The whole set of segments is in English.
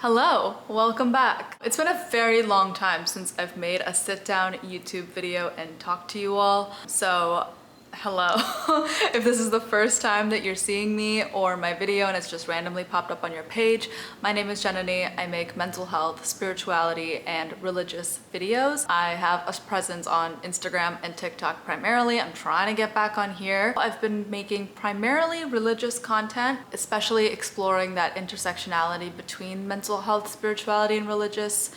Hello, welcome back. It's been a very long time since I've made a sit-down YouTube video and talked to you all. So, hello. If this is the first time that you're seeing me or my video and it's just randomly popped up on your page, my name is Janani. I make mental health, spirituality, and religious videos. I have a presence on Instagram and TikTok primarily. I'm trying to get back on here. I've been making primarily religious content, especially exploring that intersectionality between mental health, spirituality, and religious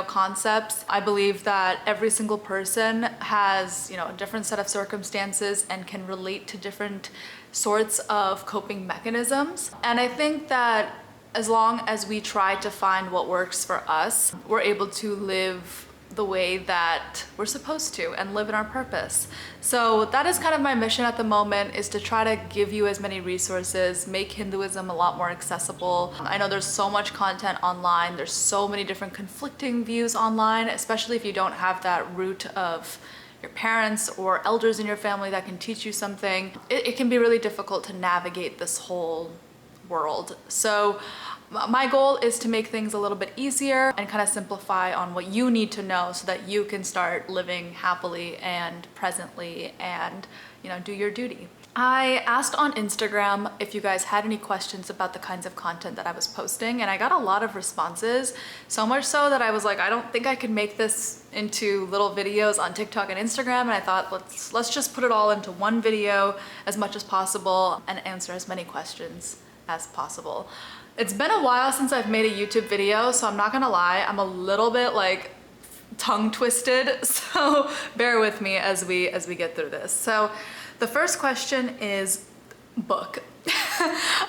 concepts. I believe that every single person has, a different set of circumstances and can relate to different sorts of coping mechanisms. And I think that as long as we try to find what works for us, we're able to live the way that we're supposed to and live in our purpose. So that is kind of my mission at the moment, is to try to give you as many resources, make Hinduism a lot more accessible. I know there's so much content online, there's so many different conflicting views online, especially if you don't have that root of your parents or elders in your family that can teach you something. It can be really difficult to navigate this whole world. So my goal is to make things a little bit easier and kind of simplify on what you need to know so that you can start living happily and presently and, do your duty. I asked on Instagram if you guys had any questions about the kinds of content that I was posting, and I got a lot of responses, so much so that I was like, I don't think I could make this into little videos on TikTok and Instagram, and I thought let's just put it all into one video as much as possible and answer as many questions as possible. It's been a while since I've made a YouTube video, so I'm not gonna lie, I'm a little bit tongue twisted, so bear with me as we get through this. So the first question is book.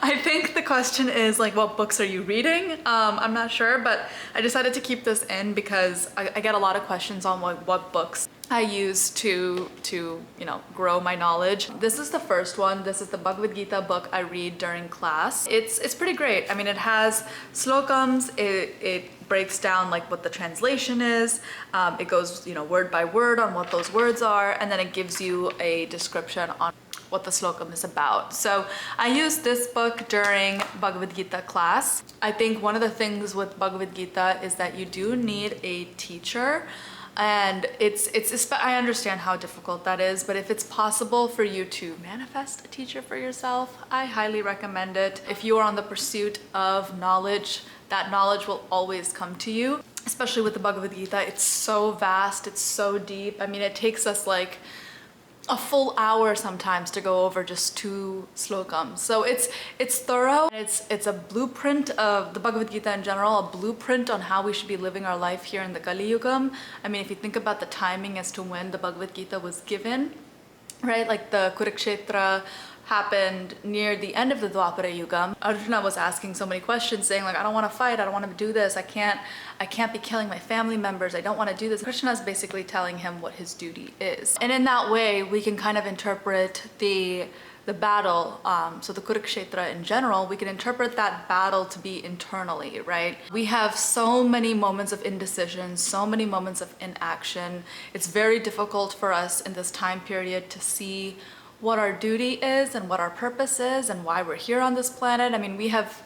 I think the question is what books are you reading? I'm not sure, but I decided to keep this in because I get a lot of questions on what books I use to grow my knowledge. This is the first one. This is the Bhagavad Gita book I read during class. It's pretty great. I mean, it has slokams. It breaks down what the translation is. It goes word by word on what those words are, and then it gives you a description on what the slokam is about. So I used this book during Bhagavad Gita class. I think one of the things with Bhagavad Gita is that you do need a teacher. And I understand how difficult that is, but if it's possible for you to manifest a teacher for yourself, I highly recommend it. If you are on the pursuit of knowledge, that knowledge will always come to you. Especially with the Bhagavad Gita, it's so vast, it's so deep. I mean, it takes us a full hour sometimes to go over just 2 slokams. So it's thorough. It's a blueprint of the Bhagavad Gita in general, a blueprint on how we should be living our life here in the Kali Yugam. I mean, if you think about the timing as to when the Bhagavad Gita was given, right? The Kurukshetra happened near the end of the Dwapara Yuga. Arjuna was asking so many questions saying I don't want to fight, I don't want to do this, I can't be killing my family members, I don't want to do this. Krishna is basically telling him what his duty is. And in that way, we can kind of interpret the battle, so the Kurukshetra in general, we can interpret that battle to be internally, right? We have so many moments of indecision, so many moments of inaction. It's very difficult for us in this time period to see what our duty is and what our purpose is and why we're here on this planet. I mean,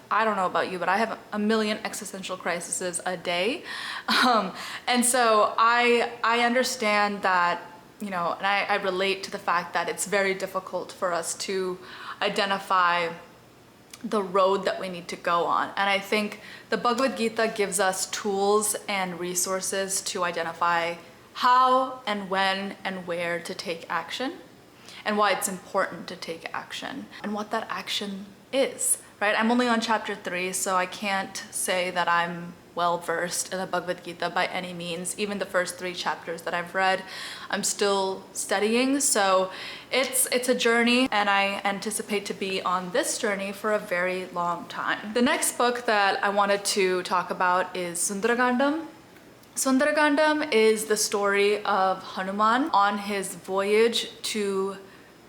I don't know about you, but I have a million existential crises a day. And so I understand that, and I relate to the fact that it's very difficult for us to identify the road that we need to go on. And I think the Bhagavad Gita gives us tools and resources to identify how and when and where to take action, and why it's important to take action, and what that action is, right? I'm only on chapter 3, so I can't say that I'm well versed in the Bhagavad Gita by any means. Even the first 3 chapters that I've read, I'm still studying, so it's a journey, and I anticipate to be on this journey for a very long time. The next book that I wanted to talk about is Sundaragandam. Sundaragandam is the story of Hanuman on his voyage to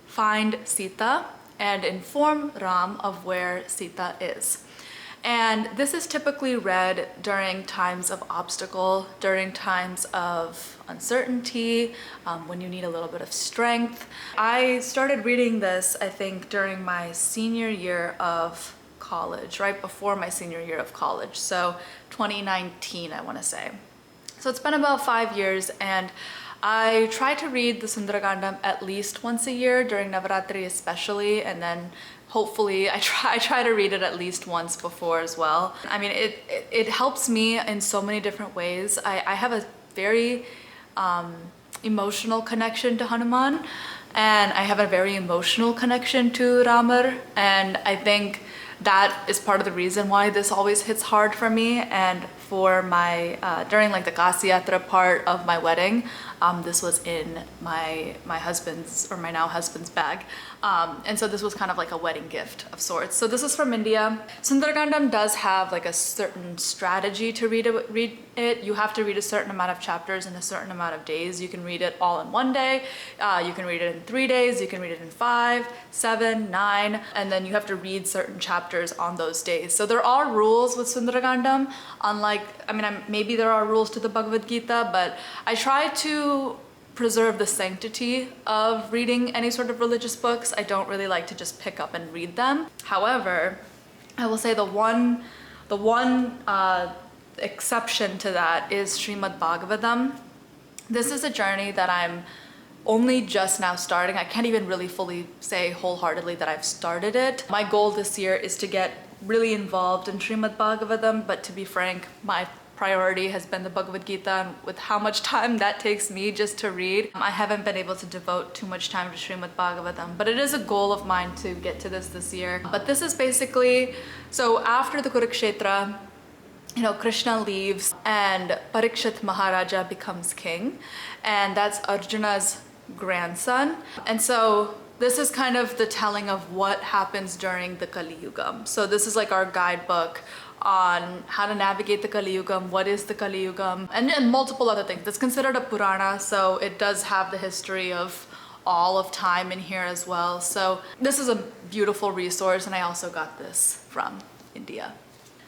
find Sita and inform Ram of where Sita is. And this is typically read during times of obstacle, during times of uncertainty, when you need a little bit of strength. I started reading this, I think, during my senior year of college, right before my senior year of college. So 2019, I want to say. So it's been about 5 years, and I try to read the Sundaragandam at least once a year during Navaratri especially, and then hopefully I try to read it at least once before as well. I mean, it helps me in so many different ways. I have a very emotional connection to Hanuman, and I have a very emotional connection to Ramar, and I think that is part of the reason why this always hits hard for me. And for my during like the Kasi Yatra part of my wedding, this was in my husband's, or my now husband's, bag, and so this was kind of like a wedding gift of sorts. So this is from India. Sundaragandam does have like a certain strategy to read it. You have to read a certain amount of chapters in a certain amount of days. You can read it all in one day, you can read it in 3 days, you can read it in 5, 7, 9, and then you have to read certain chapters on those days. So there are rules with Sundaragandam, unlike, I mean, maybe there are rules to the Bhagavad Gita, but I try to preserve the sanctity of reading any sort of religious books. I don't really like to just pick up and read them. However, I will say the one exception to that is Srimad Bhagavatam. This is a journey that I'm only just now starting. I can't even really fully say wholeheartedly that I've started it. My goal this year is to get really involved in Srimad Bhagavatam, but to be frank, my priority has been the Bhagavad Gita, and with how much time that takes me just to read, I haven't been able to devote too much time to Srimad Bhagavatam, but it is a goal of mine to get to this year. But this is basically, so after the Kurukshetra, you know, Krishna leaves and Parikshit Maharaja becomes king, and that's Arjuna's grandson. And so this is kind of the telling of what happens during the Kali Yuga. So this is like our guidebook on how to navigate the Kali Yuga, what is the Kali Yuga, and multiple other things. It's considered a Purana, so it does have the history of all of time in here as well. So this is a beautiful resource, and I also got this from India.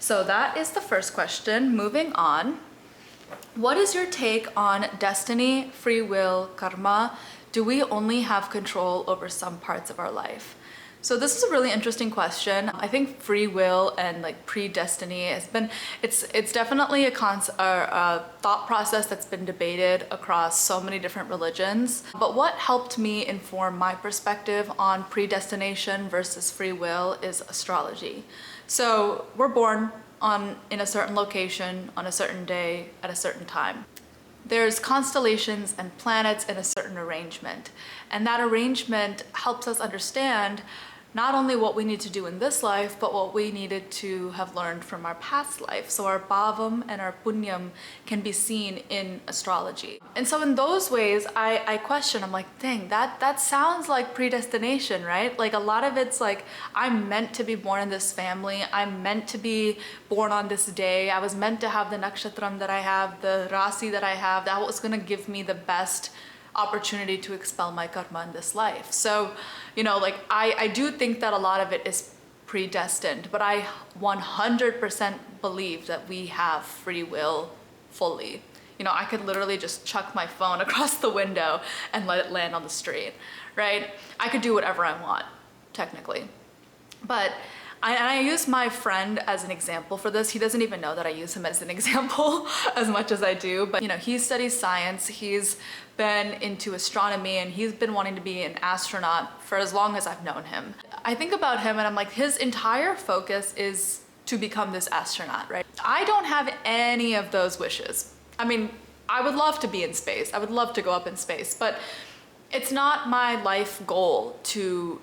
So that is the first question. Moving on. What is your take on destiny, free will, karma? Do we only have control over some parts of our life? So this is a really interesting question. I think free will and like predestiny has been, it's definitely a thought process that's been debated across so many different religions. But what helped me inform my perspective on predestination versus free will is astrology. So we're born in a certain location, on a certain day, at a certain time. There's constellations and planets in a certain arrangement, and that arrangement helps us understand not only what we need to do in this life, but what we needed to have learned from our past life. So our bhavam and our punyam can be seen in astrology. And so in those ways, I question, I'm like, dang, that sounds like predestination, right? Like a lot of it's like, I'm meant to be born in this family. I'm meant to be born on this day. I was meant to have the nakshatram that I have, the rasi that I have. That was gonna give me the best opportunity to expel my karma in this life. So, you know, like I do think that a lot of it is predestined, but I 100% believe that we have free will fully. You know, I could literally just chuck my phone across the window and let it land on the street, right? I could do whatever I want, technically. But I use my friend as an example for this. He doesn't even know that I use him as an example as much as I do, but you know, he studies science, he's been into astronomy, and he's been wanting to be an astronaut for as long as I've known him. I think about him and I'm like, his entire focus is to become this astronaut, right? I don't have any of those wishes. I mean, I would love to be in space. I would love to go up in space, but it's not my life goal to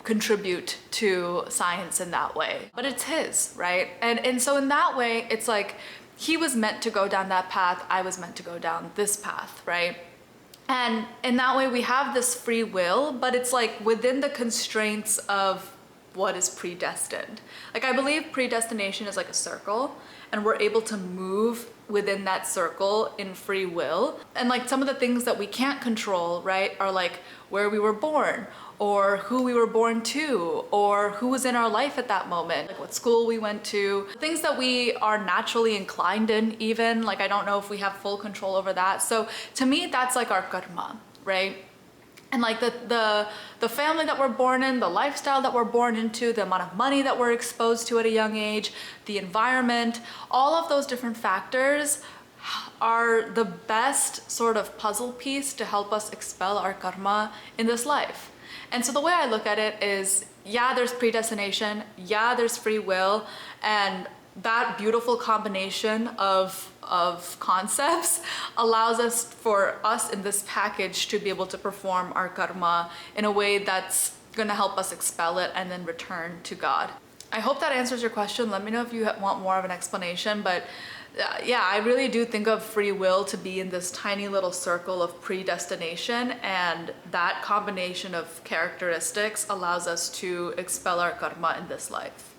contribute to science in that way, but it's his, right? And so in that way, it's like he was meant to go down that path, I was meant to go down this path, right? And in that way, we have this free will, but it's like within the constraints of what is predestined. Like I believe predestination is like a circle, and we're able to move within that circle in free will. And like some of the things that we can't control, right, are like where we were born, or who we were born to, or who was in our life at that moment, like what school we went to, things that we are naturally inclined in even, like I don't know if we have full control over that. So to me, that's like our karma, right? And like the family that we're born in, the lifestyle that we're born into, the amount of money that we're exposed to at a young age, the environment, all of those different factors are the best sort of puzzle piece to help us expel our karma in this life. And so the way I look at it is, yeah, there's predestination, yeah, there's free will, and that beautiful combination of concepts allows us, for us in this package, to be able to perform our karma in a way that's going to help us expel it and then return to God. I hope that answers your question. Let me know if you want more of an explanation, but yeah, I really do think of free will to be in this tiny little circle of predestination, and that combination of characteristics allows us to expel our karma in this life.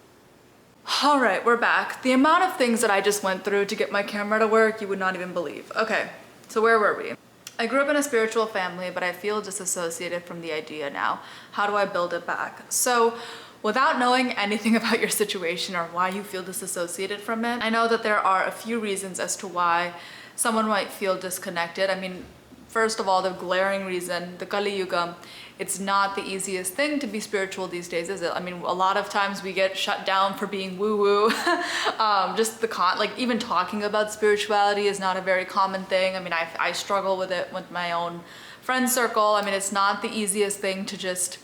All right, we're back. The amount of things that I just went through to get my camera to work, you would not even believe. Okay, so where were we? I grew up in a spiritual family, but I feel disassociated from the idea now. How do I build it back? So, without knowing anything about your situation or why you feel disassociated from it, I know that there are a few reasons as to why someone might feel disconnected. I mean, first of all, the glaring reason, the Kali Yuga, it's not the easiest thing to be spiritual these days, is it? I mean, a lot of times we get shut down for being woo-woo. Like even talking about spirituality is not a very common thing. I mean, I struggle with it with my own friend circle. I mean, it's not the easiest thing to just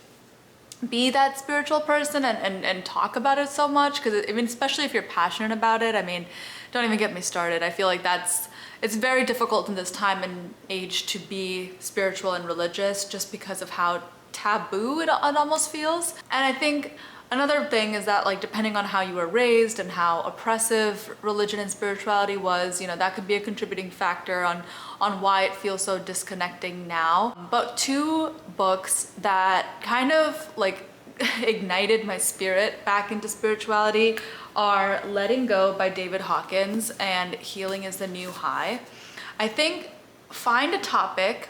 be that spiritual person and talk about it so much, because I mean, especially if you're passionate about it. I mean, don't even get me started. I feel like it's very difficult in this time and age to be spiritual and religious, just because of how taboo it almost feels. And I think another thing is that, like, depending on how you were raised and how oppressive religion and spirituality was, you know, that could be a contributing factor on why it feels so disconnecting now. But two books that kind of like ignited my spirit back into spirituality are Letting Go by David Hawkins and Healing is the New High. I think find a topic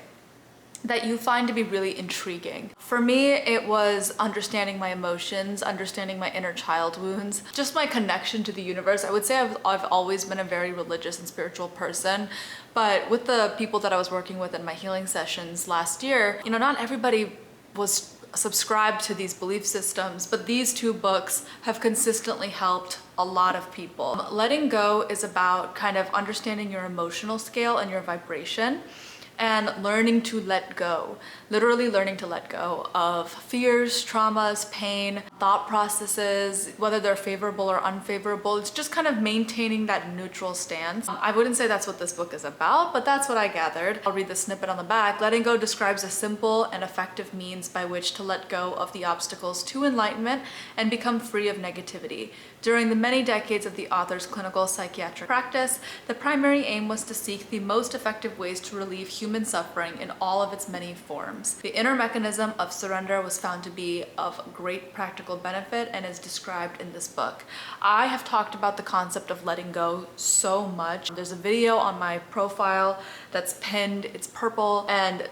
that you find to be really intriguing. For me, it was understanding my emotions, understanding my inner child wounds, just my connection to the universe. I would say I've always been a very religious and spiritual person, but with the people that I was working with in my healing sessions last year, you know, not everybody was subscribed to these belief systems, but these two books have consistently helped a lot of people. Letting Go is about kind of understanding your emotional scale and your vibration, and learning to let go, literally learning to let go of fears, traumas, pain, thought processes, whether they're favorable or unfavorable. It's just kind of maintaining that neutral stance. I wouldn't say that's what this book is about, but that's what I gathered. I'll read the snippet on the back. Letting go describes a simple and effective means by which to let go of the obstacles to enlightenment and become free of negativity. During the many decades of the author's clinical psychiatric practice, the primary aim was to seek the most effective ways to relieve human suffering in all of its many forms. The inner mechanism of surrender was found to be of great practical benefit and is described in this book. I have talked about the concept of letting go so much. There's a video on my profile that's pinned, it's purple, and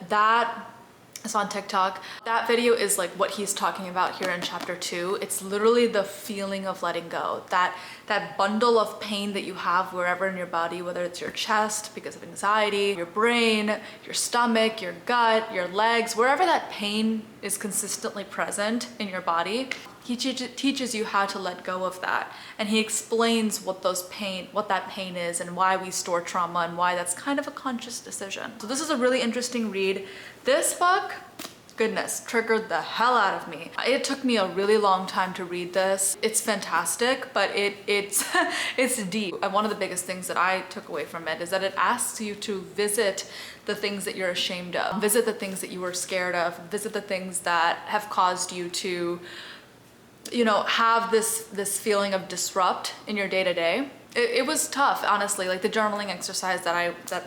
it's on TikTok. That video is like what he's talking about here in chapter 2. It's literally the feeling of letting go. That bundle of pain that you have wherever in your body, whether it's your chest because of anxiety, your brain, your stomach, your gut, your legs, wherever that pain is consistently present in your body. He teaches you how to let go of that. And he explains what that pain is and why we store trauma and why that's kind of a conscious decision. So this is a really interesting read. This book, goodness, triggered the hell out of me. It took me a really long time to read this. It's fantastic, but it's deep. And one of the biggest things that I took away from it is that it asks you to visit the things that you're ashamed of, visit the things that you were scared of, visit the things that have caused you to, you know, have this feeling of disrupt in your day-to-day. It was tough, honestly, like the journaling exercise that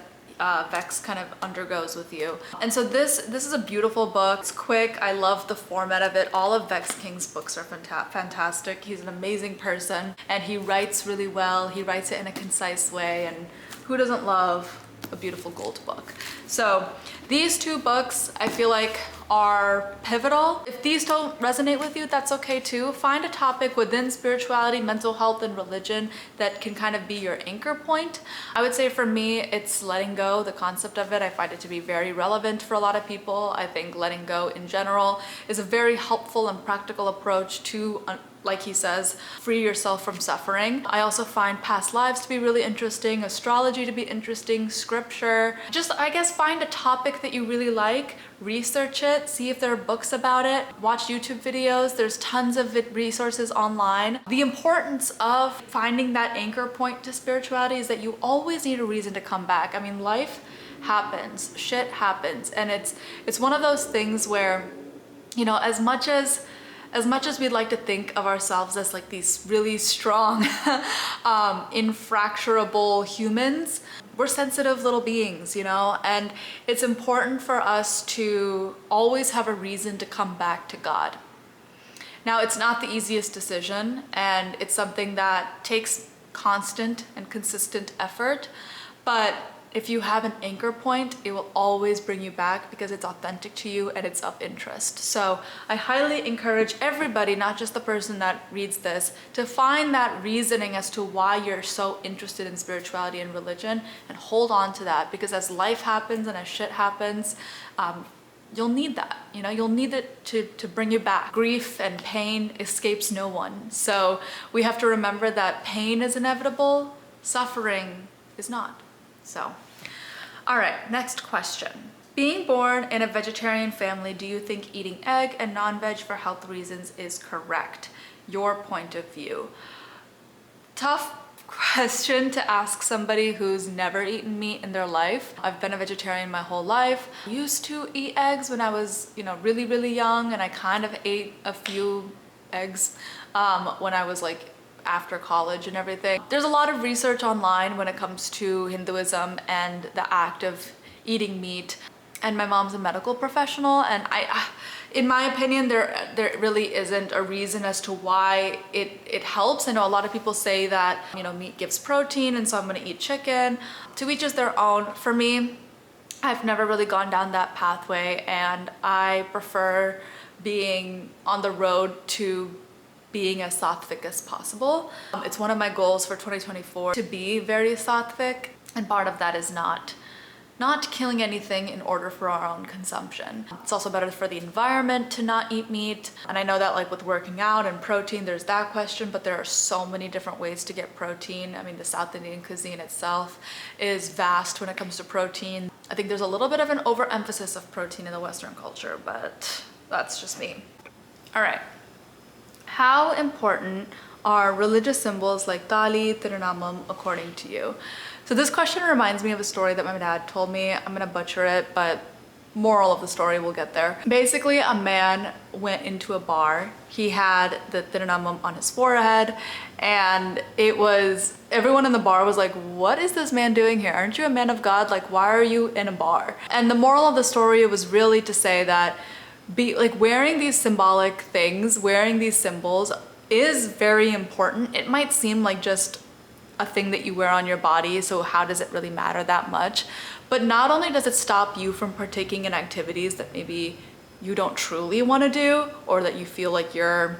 Vex kind of undergoes with you. And so this is a beautiful book. It's quick. I love the format of it. All of Vex King's books are fantastic. He's an amazing person and he writes really well. He writes it in a concise way, and who doesn't love a beautiful gold book. So these two books I feel like are pivotal. If these don't resonate with you, that's okay too. Find a topic within spirituality, mental health, and religion that can kind of be your anchor point. I would say for me, it's letting go, the concept of it. I find it to be very relevant for a lot of people. I think letting go in general is a very helpful and practical approach to like he says, free yourself from suffering. I also find past lives to be really interesting, astrology to be interesting, scripture. Just, I guess, find a topic that you really like, research it, see if there are books about it, watch YouTube videos. There's tons of resources online. The importance of finding that anchor point to spirituality is that you always need a reason to come back. I mean, life happens, shit happens, and it's one of those things where, you know, as much as we'd like to think of ourselves as like these really strong, infracturable humans, we're sensitive little beings, you know, and it's important for us to always have a reason to come back to God. Now, it's not the easiest decision, and it's something that takes constant and consistent effort, but if you have an anchor point, it will always bring you back because it's authentic to you and it's of interest. So I highly encourage everybody, not just the person that reads this, to find that reasoning as to why you're so interested in spirituality and religion, and hold on to that, because as life happens and as shit happens, you'll need that, you know, you'll need it to bring you back. Grief and pain escapes no one. So we have to remember that pain is inevitable, suffering is not. So, all right, next question. Being born in a vegetarian family, do you think eating egg and non-veg for health reasons is correct? Your point of view. Tough question to ask somebody who's never eaten meat in their life. I've been a vegetarian my whole life. I used to eat eggs when I was, you know, really, really young, and I kind of ate a few eggs when I was like after college and everything. There's a lot of research online when it comes to Hinduism and the act of eating meat. And my mom's a medical professional, and in my opinion, there really isn't a reason as to why it helps. I know a lot of people say that, you know, meat gives protein, and so I'm gonna eat chicken. To each is their own. For me, I've never really gone down that pathway, and I prefer being on the road to being as sattvic as possible. It's one of my goals for 2024 to be very sattvic, and part of that is not killing anything in order for our own consumption. It's also better for the environment to not eat meat. And I know that like with working out and protein, there's that question, but there are so many different ways to get protein. I mean, the South Indian cuisine itself is vast when it comes to protein. I think there's a little bit of an overemphasis of protein in the Western culture, but that's just me. All right. How important are religious symbols like Tali, Tirunamam according to you? So this question reminds me of a story that my dad told me. I'm gonna butcher it, but moral of the story, we'll get there. Basically, a man went into a bar. He had the Tirunamam on his forehead, and everyone in the bar was like, what is this man doing here? Aren't you a man of God? Like, why are you in a bar? And the moral of the story was really to say that wearing these symbolic things, wearing these symbols is very important. It might seem like just a thing that you wear on your body, so how does it really matter that much? But not only does it stop you from partaking in activities that maybe you don't truly want to do, or that you feel like you're,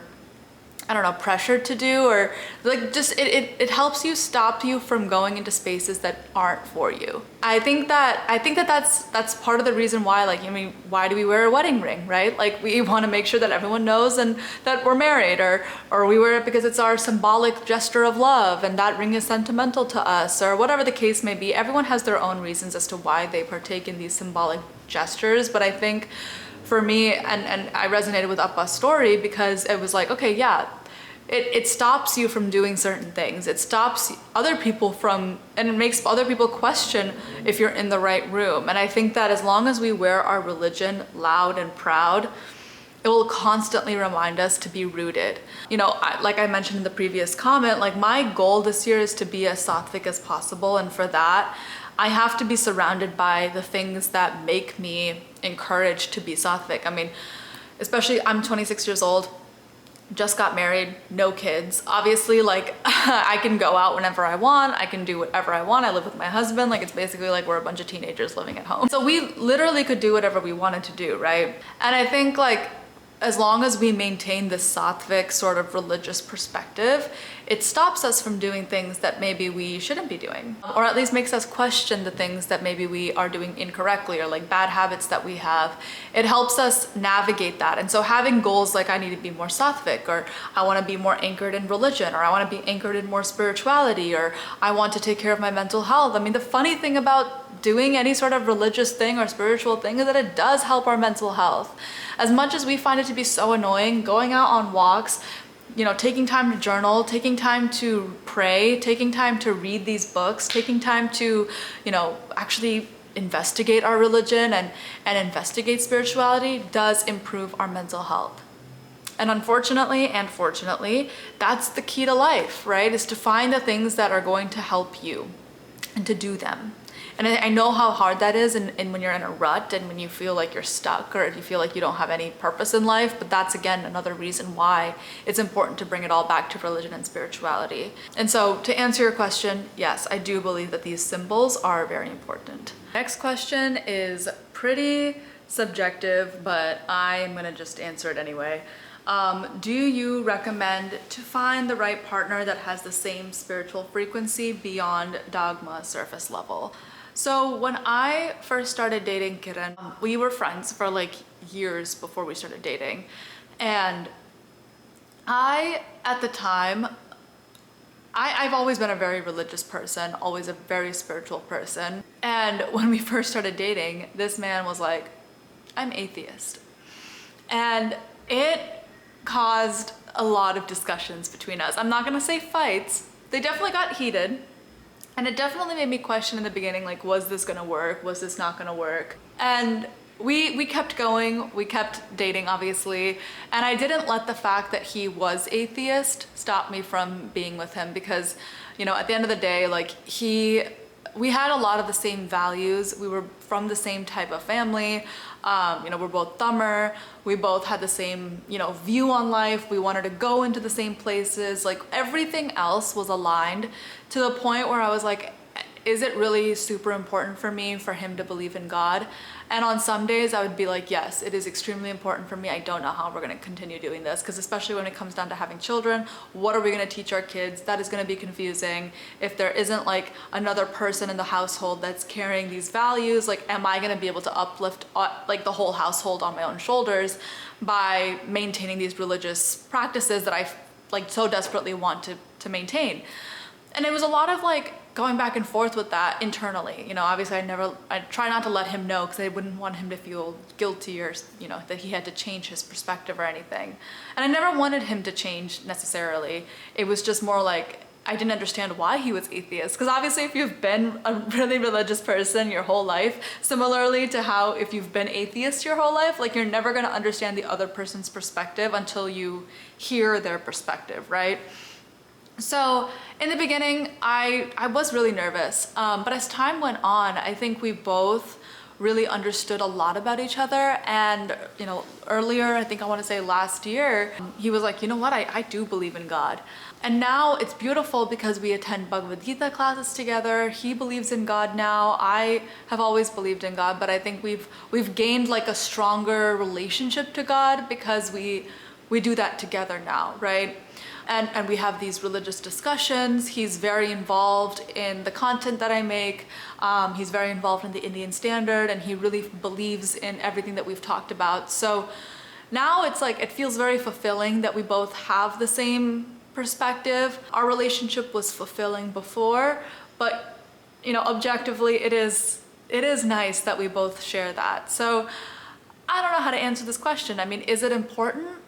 I don't know, pressured to do, or like just it helps you, stop you from going into spaces that aren't for you. I think that's part of the reason why, like, I mean, why do we wear a wedding ring, right? Like, we want to make sure that everyone knows and that we're married, or we wear it because it's our symbolic gesture of love and that ring is sentimental to us, or whatever the case may be. Everyone has their own reasons as to why they partake in these symbolic gestures, but I think for me, and I resonated with Appa's story because it was like, okay, yeah, it stops you from doing certain things. It stops other people from, and it makes other people question if you're in the right room. And I think that as long as we wear our religion loud and proud, it will constantly remind us to be rooted. You know, like I mentioned in the previous comment, like my goal this year is to be as sattvic as possible. And for that, I have to be surrounded by the things that make me encouraged to be sattvic. I mean, especially I'm 26 years old. just got married, no kids. Obviously, like, I can go out whenever I want, I can do whatever I want. I live with my husband. Like, it's basically like we're a bunch of teenagers living at home. So we literally could do whatever we wanted to do, right? And I think, like, as long as we maintain this sattvic sort of religious perspective, it stops us from doing things that maybe we shouldn't be doing, or at least makes us question the things that maybe we are doing incorrectly, or like bad habits that we have. It helps us navigate that. And so having goals like I need to be more sattvic, or I want to be more anchored in religion, or I want to be anchored in more spirituality, or I want to take care of my mental health. I mean, the funny thing about doing any sort of religious thing or spiritual thing is that it does help our mental health. As much as we find it to be so annoying, going out on walks, you know, taking time to journal, taking time to pray, taking time to read these books, taking time to, you know, actually investigate our religion and investigate spirituality does improve our mental health. And unfortunately and fortunately, that's the key to life, right? Is to find the things that are going to help you and to do them. And I know how hard that is, and when you're in a rut and when you feel like you're stuck, or if you feel like you don't have any purpose in life, but that's again another reason why it's important to bring it all back to religion and spirituality. And so to answer your question, yes, I do believe that these symbols are very important. Next question is pretty subjective, but I'm gonna just answer it anyway. Do you recommend to find the right partner that has the same spiritual frequency beyond dogma surface level? So when I first started dating Kiran, we were friends for like years before we started dating. And at the time, I've always been a very religious person, always a very spiritual person. And when we first started dating, this man was like, I'm atheist. And it caused a lot of discussions between us. I'm not gonna say fights. They definitely got heated. And it definitely made me question in the beginning, like, was this gonna work? Was this not gonna work? And we kept going, we kept dating, obviously. And I didn't let the fact that he was atheist stop me from being with him, because, you know, at the end of the day, like, we had a lot of the same values. We were from the same type of family. You know, we're both Tamil. We both had the same, you know, view on life. We wanted to go into the same places. Like, everything else was aligned to the point where I was like, is it really super important for me for him to believe in God? And on some days I would be like, yes, it is extremely important for me. I don't know how we're going to continue doing this, because especially when it comes down to having children, what are we going to teach our kids? That is going to be confusing. If there isn't like another person in the household that's carrying these values, like, am I going to be able to uplift like the whole household on my own shoulders by maintaining these religious practices that I like so desperately want to maintain? And it was a lot of like going back and forth with that internally. You know, obviously I try not to let him know, because I wouldn't want him to feel guilty, or, you know, that he had to change his perspective or anything. And I never wanted him to change necessarily. It was just more like, I didn't understand why he was atheist. Because obviously if you've been a really religious person your whole life, similarly to how if you've been atheist your whole life, like, you're never gonna understand the other person's perspective until you hear their perspective, right? So in the beginning, I was really nervous, but as time went on, I think we both really understood a lot about each other. And, you know, earlier, I think I want to say last year, he was like, you know what, I do believe in God. And now it's beautiful because we attend Bhagavad Gita classes together. He believes in God now. I have always believed in God, but I think we've gained like a stronger relationship to God because we do that together now, right? And we have these religious discussions. He's very involved in the content that I make. He's very involved in the Indian Standard, and he really believes in everything that we've talked about. So now it's like, it feels very fulfilling that we both have the same perspective. Our relationship was fulfilling before, but, you know, objectively it is nice that we both share that. So I don't know how to answer this question. I mean, is it important?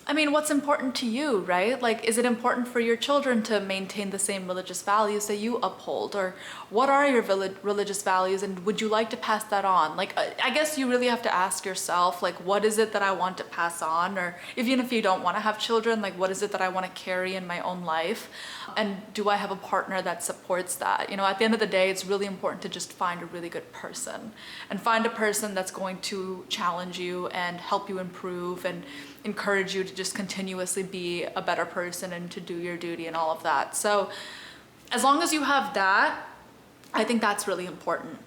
I mean, what's important to you, right? Like, is it important for your children to maintain the same religious values that you uphold? Or what are your religious values, and would you like to pass that on? Like, I guess you really have to ask yourself, like, what is it that I want to pass on? Or even if you don't want to have children, like, what is it that I want to carry in my own life? And do I have a partner that supports that? You know, at the end of the day, it's really important to just find a really good person, and find a person that's going to challenge you and help you improve and encourage you just continuously be a better person and to do your duty and all of that. So as long as you have that, I think that's really important.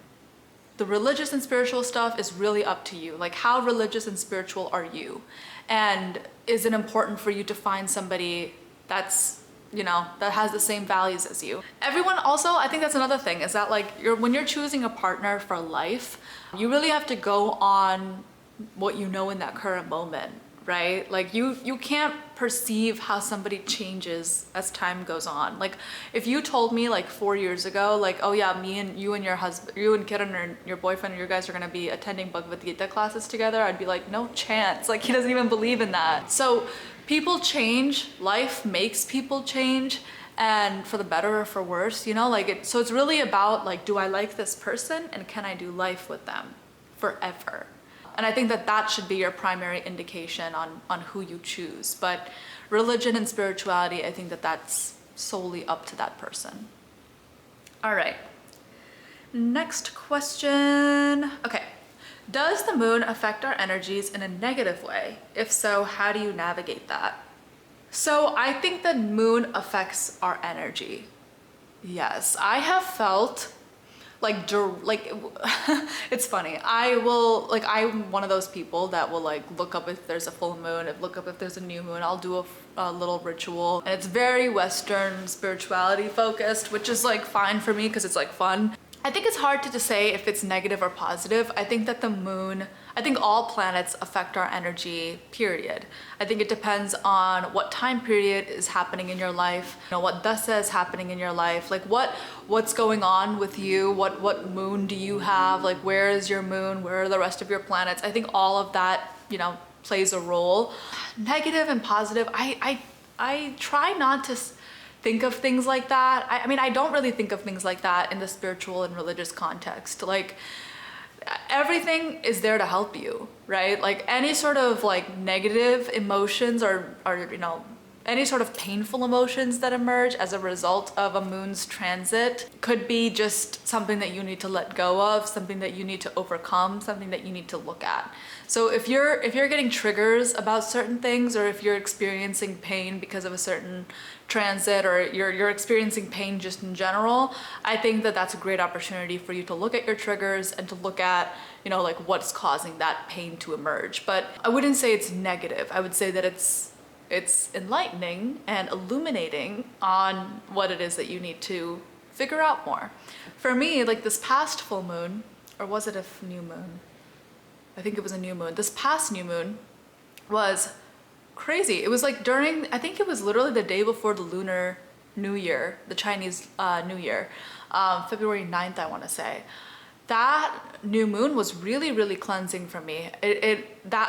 The religious and spiritual stuff is really up to you. Like, how religious and spiritual are you? And is it important for you to find somebody that's, you know, that has the same values as you? Everyone also, I think that's another thing, is that like when you're choosing a partner for life, you really have to go on what you know in that current moment, right? Like you can't perceive how somebody changes as time goes on. Like if you told me like 4 years ago, like, oh yeah, me and you and your husband, you and Kiran or your boyfriend, you guys are gonna be attending Bhagavad Gita classes together, I'd be like, no chance. Like he doesn't even believe in that. So people change, life makes people change, and for the better or for worse, you know, like so it's really about like, do I like this person and can I do life with them forever? And I think that that should be your primary indication on who you choose. But religion and spirituality, I think that that's solely up to that person. All right, next question. Okay, does the moon affect our energies in a negative way? If so, how do you navigate that? So I think the moon affects our energy. Yes, I have felt like it's funny. I'm one of those people that will like look up if there's a full moon, look up if there's a new moon. I'll do a little ritual, and it's very Western spirituality focused, which is like fine for me because it's like fun. I think it's hard to say if it's negative or positive. I think that the moon, I think all planets affect our energy, period. I think it depends on what time period is happening in your life, you know, what dasa is happening in your life, like what's going on with you, what moon do you have, like where is your moon, where are the rest of your planets. I think all of that, you know, plays a role. Negative and positive, I try not to think of things like that. I mean, I don't really think of things like that in the spiritual and religious context. Like everything is there to help you, right? Like any sort of like negative emotions or you know, any sort of painful emotions that emerge as a result of a moon's transit could be just something that you need to let go of, something that you need to overcome, something that you need to look at. So if you're getting triggers about certain things, or if you're experiencing pain because of a certain transit, or you're experiencing pain just in general, I think that that's a great opportunity for you to look at your triggers and to look at, you know, like what's causing that pain to emerge. But I wouldn't say it's negative. I would say that it's enlightening and illuminating on what it is that you need to figure out more. For me, like this past full moon, or was it a new moon? I think it was a new moon. This past new moon was crazy. It was like during, I think it was literally the day before the Lunar New Year, the Chinese New Year, February 9th, I want to say. That new moon was really, really cleansing for me.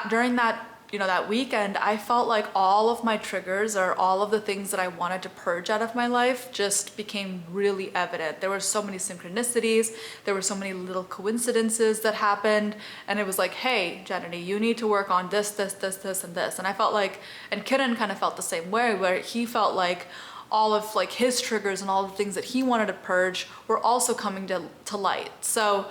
During that, you know, that weekend, I felt like all of my triggers, or all of the things that I wanted to purge out of my life, just became really evident. There were so many synchronicities, there were so many little coincidences that happened, and it was like, hey, Janani, you need to work on this, this, this, this, and this. And I felt like, and Kiran kind of felt the same way, where he felt like all of like his triggers and all the things that he wanted to purge were also coming to light. So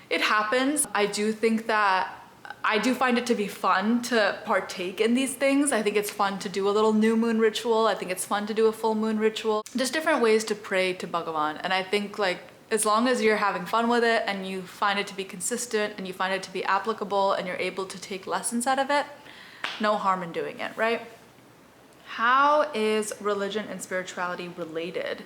it happens. I do think that I do find it to be fun to partake in these things. I think it's fun to do a little new moon ritual. I think it's fun to do a full moon ritual. Just different ways to pray to Bhagavan. And I think like, as long as you're having fun with it and you find it to be consistent and you find it to be applicable and you're able to take lessons out of it, no harm in doing it, right? How is religion and spirituality related?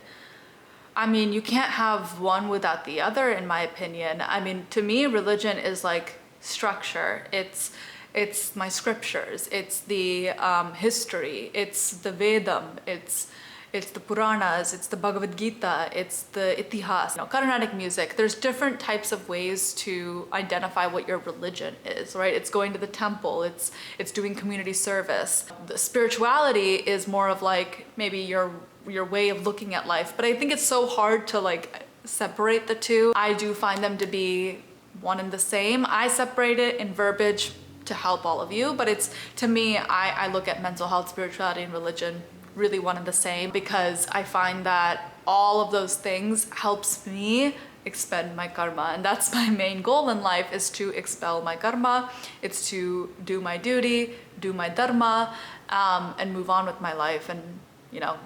I mean, you can't have one without the other, in my opinion. I mean, to me, religion is like structure. It's my scriptures, it's the history, it's the Vedam, it's the Puranas, it's the Bhagavad Gita, it's the Itihas, you know, Carnatic music. There's different types of ways to identify what your religion is, right? It's going to the temple, it's doing community service. The spirituality is more of like maybe your way of looking at life, but I think it's so hard to like separate the two. I do find them to be one and the same. I separate it in verbiage to help all of you, but it's, to me, I look at mental health, spirituality, and religion really one and the same, because I find that all of those things helps me expend my karma. And that's my main goal in life, is to expel my karma. It's to do my duty, do my dharma, and move on with my life, and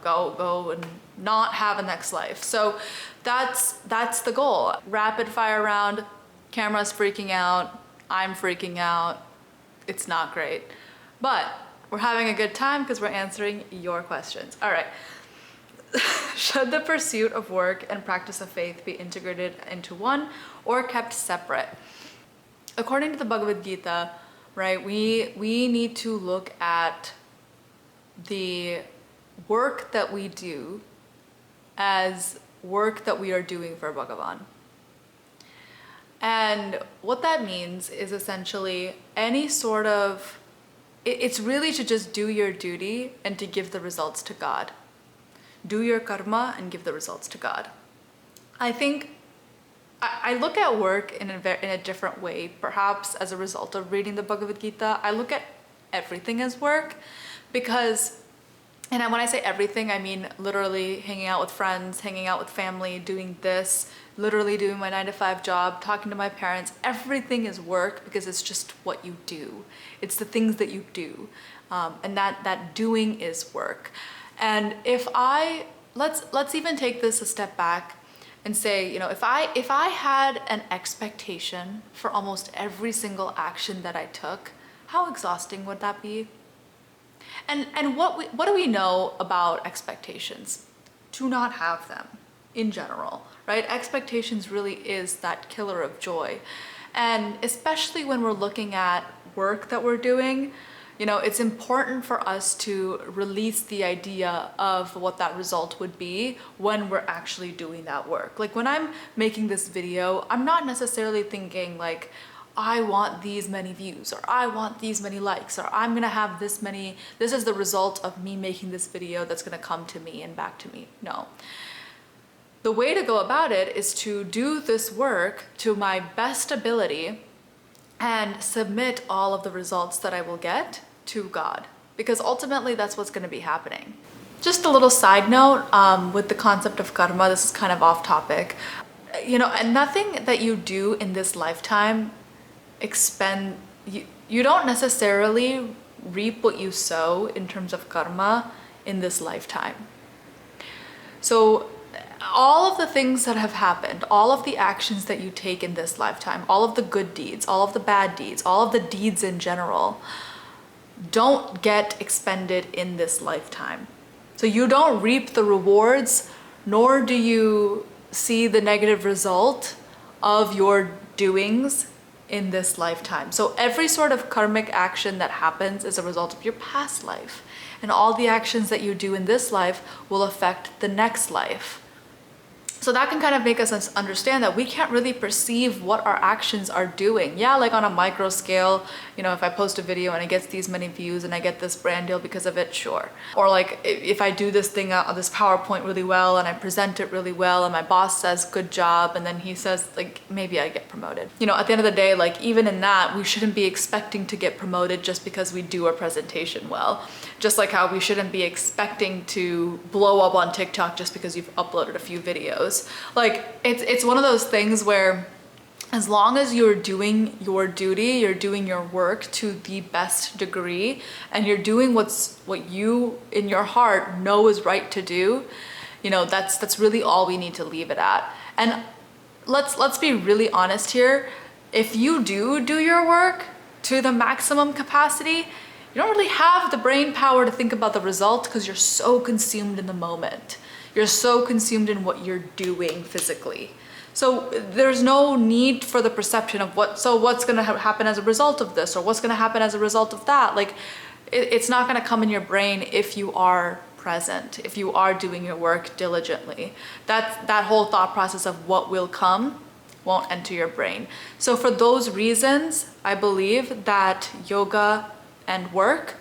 go and not have a next life. So that's the goal. Rapid fire round, camera's freaking out, I'm freaking out. It's not great, but we're having a good time because we're answering your questions. All right. Should the pursuit of work and practice of faith be integrated into one or kept separate? According to the Bhagavad Gita, right, we need to look at the work that we do as work that we are doing for Bhagavan. And what that means is essentially any sort of, it's really to just do your duty and to give the results to God. Do your karma and give the results to God. I think I look at work in a different way, perhaps as a result of reading the Bhagavad Gita. I look at everything as work because, and when I say everything, I mean literally hanging out with friends, hanging out with family, doing this, literally doing my 9-to-5 job, talking to my parents. Everything is work because it's just what you do. It's the things that you do, and that doing is work. And if let's even take this a step back and say, if I had an expectation for almost every single action that I took, how exhausting would that be? And what do we know about expectations? Do not have them in general, right? Expectations really is that killer of joy. And especially when we're looking at work that we're doing, it's important for us to release the idea of what that result would be when we're actually doing that work. Like when I'm making this video, I'm not necessarily thinking like, I want these many views, or I want these many likes, or I'm gonna have this is the result of me making this video that's gonna come to me and back to me. No. The way to go about it is to do this work to my best ability and submit all of the results that I will get to God, because ultimately that's what's going to be happening. Just a little side note with the concept of karma, this is kind of off topic. And nothing that you do in this lifetime you don't necessarily reap what you sow in terms of karma in this lifetime. So all of the things that have happened, all of the actions that you take in this lifetime, all of the good deeds, all of the bad deeds, all of the deeds in general, don't get expended in this lifetime. So you don't reap the rewards, nor do you see the negative result of your doings in this lifetime. So every sort of karmic action that happens is a result of your past life. And all the actions that you do in this life will affect the next life. So that can kind of make us understand that we can't really perceive what our actions are doing. Yeah, like on a micro scale, if I post a video and it gets these many views and I get this brand deal because of it, sure. Or like if I do this thing on this PowerPoint really well and I present it really well and my boss says good job and then he says like maybe I get promoted. At the end of the day, like even in that, we shouldn't be expecting to get promoted just because we do a presentation well. Just like how we shouldn't be expecting to blow up on TikTok just because you've uploaded a few videos. Like it's one of those things where as long as you're doing your duty, you're doing your work to the best degree, and you're doing what you in your heart know is right to do, that's really all we need to leave it at. And let's be really honest here. If you do your work to the maximum capacity, you don't really have the brain power to think about the result because you're so consumed in the moment. You're so consumed in what you're doing physically. So there's no need for the perception of what's going to happen as a result of this, or what's going to happen as a result of that. Like it's not going to come in your brain if you are present, if you are doing your work diligently. That whole thought process of what will come won't enter your brain. So for those reasons, I believe that yoga and work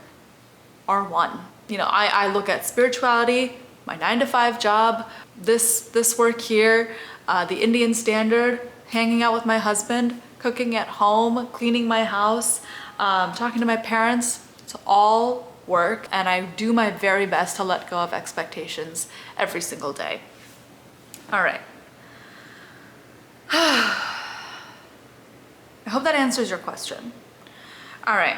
are one. I look at spirituality, my 9-to-5 job, this work here, the Indian standard, hanging out with my husband, cooking at home, cleaning my house, talking to my parents. It's all work, and I do my very best to let go of expectations every single day. All right. I hope that answers your question. All right.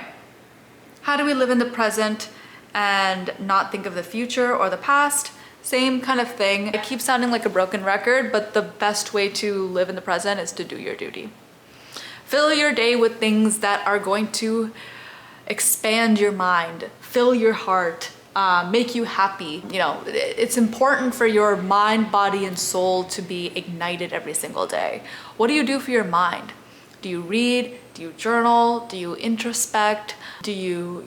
How do we live in the present and not think of the future or the past? Same kind of thing. It keeps sounding like a broken record, but the best way to live in the present is to do your duty. Fill your day with things that are going to expand your mind, fill your heart, make you happy. You know, it's important for your mind, body, and soul to be ignited every single day. What do you do for your mind? Do you read? Do you journal? Do you introspect? Do you,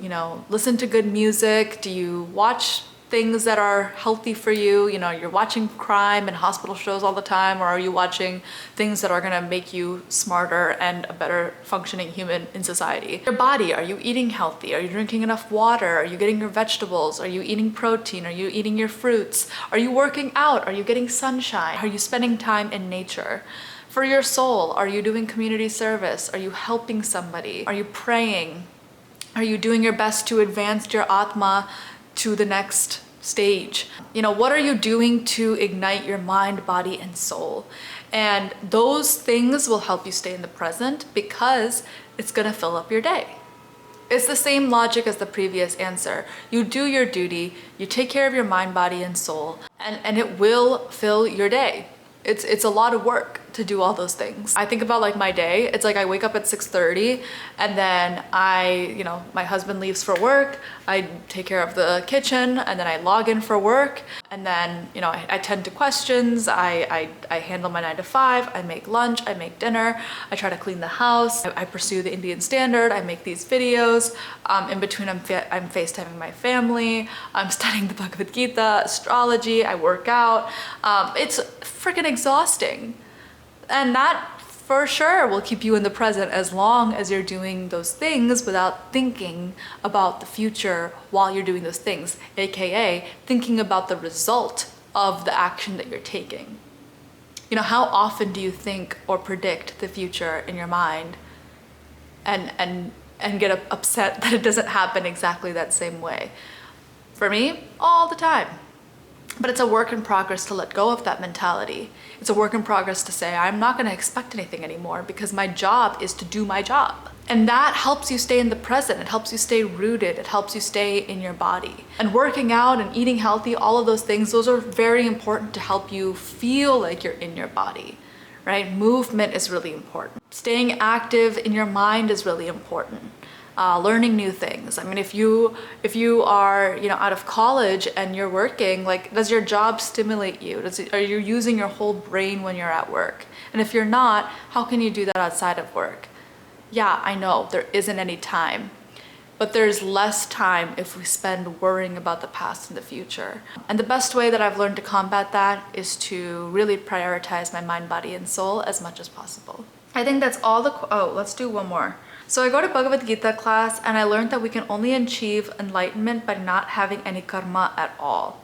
listen to good music? Do you watch things that are healthy for you? You know, you're watching crime and hospital shows all the time, or are you watching things that are gonna make you smarter and a better functioning human in society? Your body, are you eating healthy? Are you drinking enough water? Are you getting your vegetables? Are you eating protein? Are you eating your fruits? Are you working out? Are you getting sunshine? Are you spending time in nature? For your soul, are you doing community service? Are you helping somebody? Are you praying? Are you doing your best to advance your Atma to the next stage? What are you doing to ignite your mind, body, and soul? And those things will help you stay in the present because it's gonna fill up your day. It's the same logic as the previous answer. You do your duty, you take care of your mind, body, and soul, and it will fill your day. It's a lot of work to do all those things. I think about like my day. It's like I wake up at 6:30 and then my husband leaves for work. I take care of the kitchen and then I log in for work. And then, I tend to questions. I handle my 9 to 5. I make lunch, I make dinner. I try to clean the house. I pursue the Indian standard. I make these videos. In between, I'm FaceTiming my family. I'm studying the Bhagavad Gita, astrology. I work out. It's freaking exhausting. And that for sure will keep you in the present as long as you're doing those things without thinking about the future while you're doing those things, aka thinking about the result of the action that you're taking. How often do you think or predict the future in your mind and get upset that it doesn't happen exactly that same way? For me, all the time. But it's a work in progress to let go of that mentality. It's a work in progress to say, I'm not gonna expect anything anymore because my job is to do my job. And that helps you stay in the present. It helps you stay rooted. It helps you stay in your body. And working out and eating healthy, all of those things, those are very important to help you feel like you're in your body, right? Movement is really important. Staying active in your mind is really important. Learning new things. I mean, if you are out of college and you're working, like, does your job stimulate you? Are you using your whole brain when you're at work? And if you're not, how can you do that outside of work? Yeah, I know there isn't any time, but there's less time if we spend worrying about the past and the future. And the best way that I've learned to combat that is to really prioritize my mind, body, and soul as much as possible. I think that's all let's do one more. So I go to Bhagavad Gita class and I learned that we can only achieve enlightenment by not having any karma at all.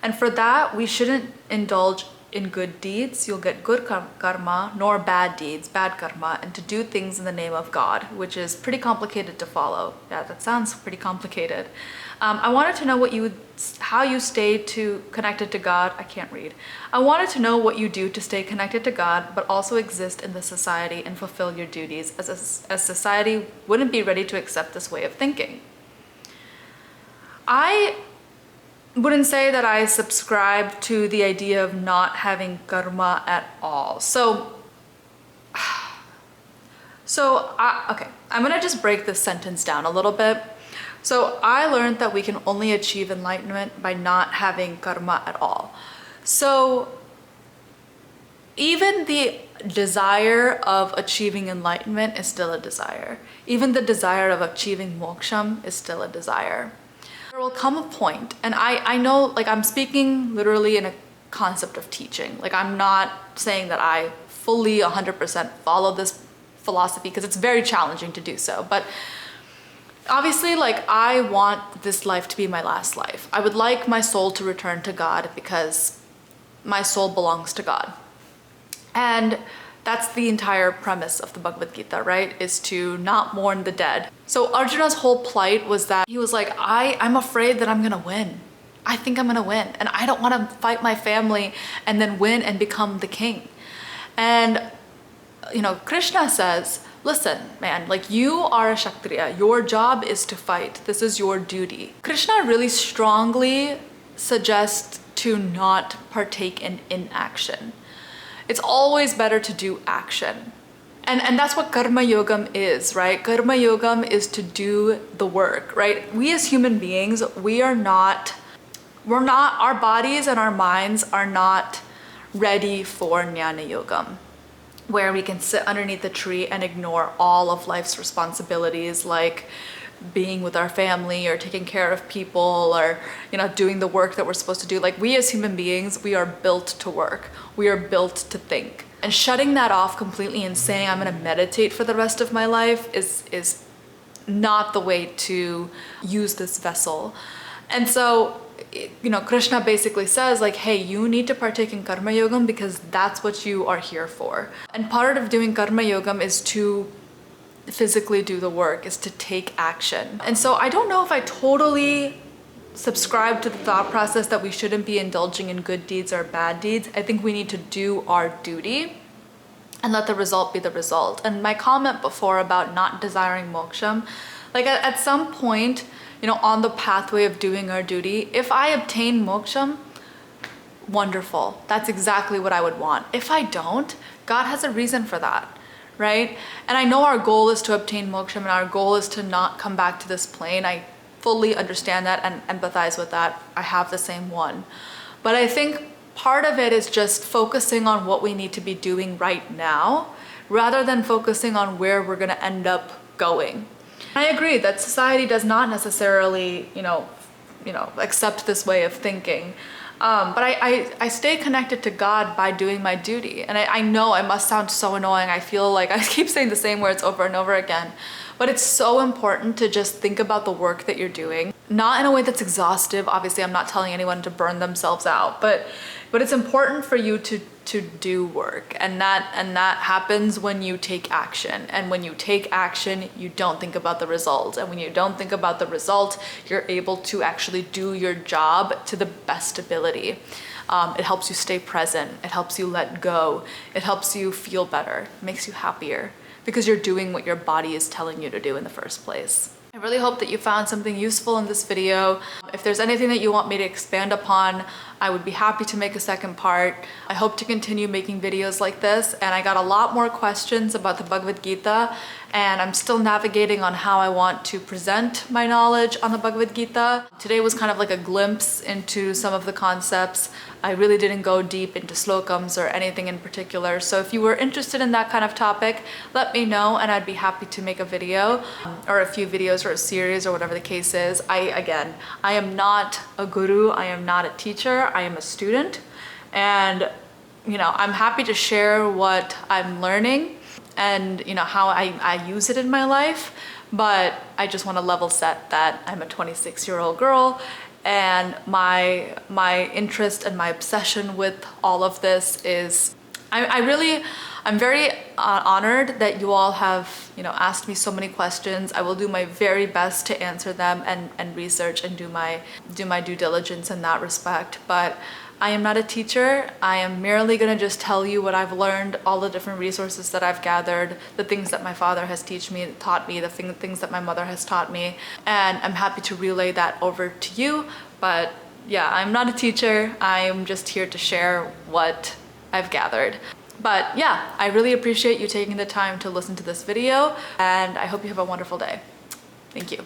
And for that, we shouldn't indulge in good deeds. You'll get good karma, nor bad deeds, bad karma, and to do things in the name of God, which is pretty complicated to follow. Yeah, that sounds pretty complicated. I wanted to know how you stay connected to God. I can't read. I wanted to know what you do to stay connected to God, but also exist in the society and fulfill your duties, as society wouldn't be ready to accept this way of thinking. I wouldn't say that I subscribe to the idea of not having karma at all. Okay, I'm gonna just break this sentence down a little bit. So I learned that we can only achieve enlightenment by not having karma at all. So even the desire of achieving enlightenment is still a desire. Even the desire of achieving moksham is still a desire. There will come a point, and I know, like, I'm speaking literally in a concept of teaching. Like, I'm not saying that I fully 100% follow this philosophy because it's very challenging to do so. But obviously, like, I want this life to be my last life. I would like my soul to return to God because my soul belongs to God. And that's the entire premise of the Bhagavad Gita, right? Is to not mourn the dead. So Arjuna's whole plight was that he was like, I'm afraid that I'm gonna win. I think I'm gonna win. And I don't wanna fight my family and then win and become the king. And Krishna says, listen, man, like you are a Kshatriya. Your job is to fight. This is your duty. Krishna really strongly suggests to not partake in inaction. It's always better to do action. And that's what karma yogam is, right? Karma yogam is to do the work, right? We as human beings, our bodies and our minds are not ready for jnana yogam, where we can sit underneath the tree and ignore all of life's responsibilities, like being with our family or taking care of people or doing the work that we're supposed to do. Like, we as human beings, we are built to work. We are built to think. And shutting that off completely and saying I'm going to meditate for the rest of my life is not the way to use this vessel. And so Krishna basically says, like, hey, you need to partake in karma yogam because that's what you are here for. And part of doing karma yogam is to physically do the work, is to take action. And so I don't know if I totally subscribe to the thought process that we shouldn't be indulging in good deeds or bad deeds. I think we need to do our duty and let the result be the result. And my comment before about not desiring moksham, like at some point, on the pathway of doing our duty, if I obtain moksham, wonderful. That's exactly what I would want. If I don't, God has a reason for that, right? And I know our goal is to obtain moksham and our goal is to not come back to this plane. I fully understand that and empathize with that. I have the same one. But I think part of it is just focusing on what we need to be doing right now, rather than focusing on where we're gonna end up going. I agree that society does not necessarily, accept this way of thinking. But I stay connected to God by doing my duty. And I know I must sound so annoying. I feel like I keep saying the same words over and over again. But it's so important to just think about the work that you're doing. Not in a way that's exhaustive. Obviously, I'm not telling anyone to burn themselves out. But it's important for you to do work. And that happens when you take action. And when you take action, you don't think about the result. And when you don't think about the result, you're able to actually do your job to the best ability. It helps you stay present. It helps you let go. It helps you feel better. It makes you happier because you're doing what your body is telling you to do in the first place. I really hope that you found something useful in this video. If there's anything that you want me to expand upon, I would be happy to make a second part. I hope to continue making videos like this, and I got a lot more questions about the Bhagavad Gita, and I'm still navigating on how I want to present my knowledge on the Bhagavad Gita. Today was kind of like a glimpse into some of the concepts. I really didn't go deep into slokams or anything in particular. So if you were interested in that kind of topic, let me know and I'd be happy to make a video or a few videos or a series or whatever the case is. I am not a guru. I am not a teacher. I am a student. And, I'm happy to share what I'm learning and, how I use it in my life. But I just want to level set that I'm a 26-year-old girl. And my interest and my obsession with all of this is, I'm very honored that you all have, asked me so many questions. I will do my very best to answer them and research and do my due diligence in that respect. But I am not a teacher. I am merely gonna just tell you what I've learned, all the different resources that I've gathered, the things that my father has taught me, the things that my mother has taught me. And I'm happy to relay that over to you. But yeah, I'm not a teacher. I'm just here to share what I've gathered. But yeah, I really appreciate you taking the time to listen to this video, and I hope you have a wonderful day. Thank you.